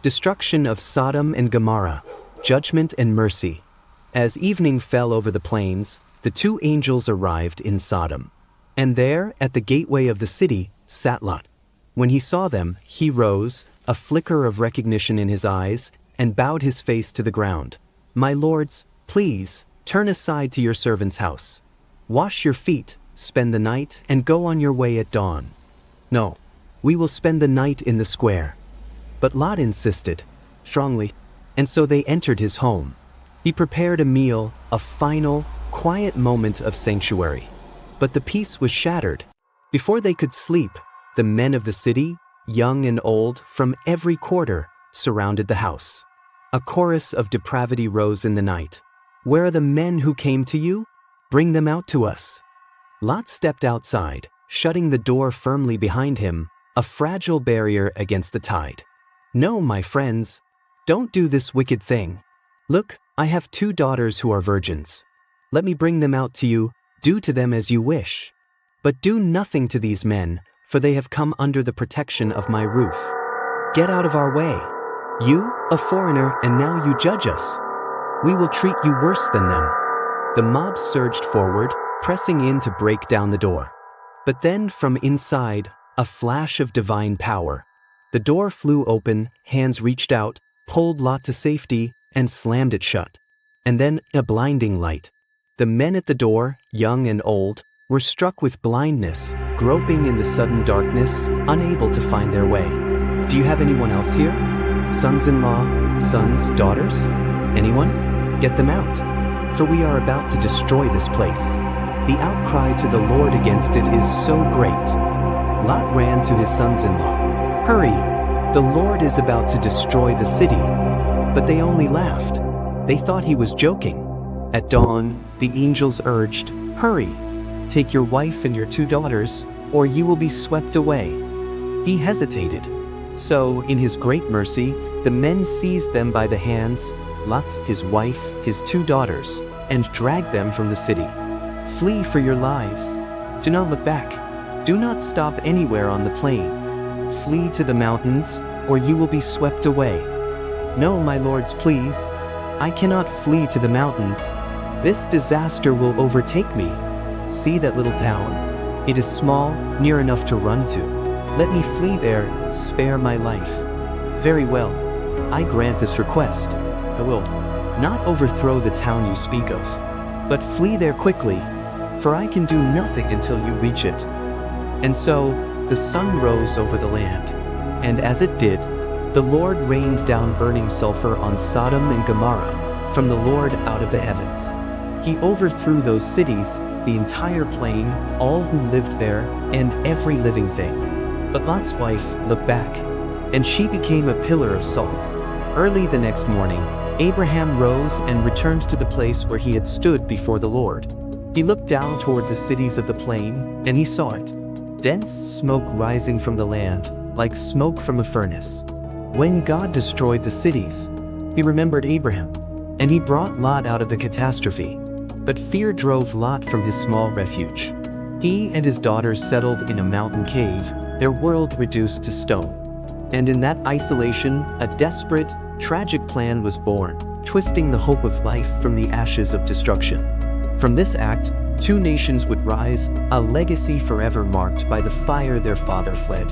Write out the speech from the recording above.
Destruction of Sodom and Gomorrah, judgment and mercy. As evening fell over the plains, the two angels arrived in Sodom. And there, at the gateway of the city, sat Lot. When he saw them, he rose, a flicker of recognition in his eyes, and bowed his face to the ground. "My lords, please, turn aside to your servant's house. Wash your feet, spend the night, and go on your way at dawn." "No, we will spend the night in the square." But Lot insisted, strongly, and so they entered his home. He prepared a meal, a final, quiet moment of sanctuary. But the peace was shattered. Before they could sleep, the men of the city, young and old, from every quarter, surrounded the house. A chorus of depravity rose in the night. "Where are the men who came to you? Bring them out to us." Lot stepped outside, shutting the door firmly behind him, a fragile barrier against the tide. "No, my friends, don't do this wicked thing. Look, I have 2 daughters who are virgins. Let me bring them out to you, do to them as you wish. But do nothing to these men, for they have come under the protection of my roof. Get out of our way. You, a foreigner, and now you judge us. We will treat you worse than them." The mob surged forward, pressing in to break down the door. But then, from inside, a flash of divine power. The door flew open, hands reached out, pulled Lot to safety, and slammed it shut. And then, a blinding light. The men at the door, young and old, were struck with blindness, groping in the sudden darkness, unable to find their way. "Do you have anyone else here? Sons-in-law, sons, daughters? Anyone? Get them out, for we are about to destroy this place. The outcry to the Lord against it is so great." Lot ran to his sons-in-law. "Hurry, the Lord is about to destroy the city." But they only laughed. They thought he was joking. At dawn, the angels urged, "Hurry, take your wife and your 2 daughters, or you will be swept away." He hesitated. So, in his great mercy, the men seized them by the hands, Lot, his wife, his 2 daughters, and dragged them from the city. "Flee for your lives. Do not look back. Do not stop anywhere on the plain. Flee to the mountains, or you will be swept away." "No, my lords, please. I cannot flee to the mountains. This disaster will overtake me. See that little town? It is small, near enough to run to. Let me flee there, spare my life." "Very well. I grant this request. I will not overthrow the town you speak of, but flee there quickly, for I can do nothing until you reach it." And so, the sun rose over the land, and as it did, the Lord rained down burning sulfur on Sodom and Gomorrah from the Lord out of the heavens. He overthrew those cities, the entire plain, all who lived there, and every living thing. But Lot's wife looked back, and she became a pillar of salt. Early the next morning, Abraham rose and returned to the place where he had stood before the Lord. He looked down toward the cities of the plain, and he saw it. Dense smoke rising from the land, like smoke from a furnace. When God destroyed the cities, he remembered Abraham, and he brought Lot out of the catastrophe. But fear drove Lot from his small refuge. He and his daughters settled in a mountain cave, their world reduced to stone. And in that isolation, a desperate, tragic plan was born, twisting the hope of life from the ashes of destruction. From this act, 2 nations would rise, a legacy forever marked by the fire their father fled.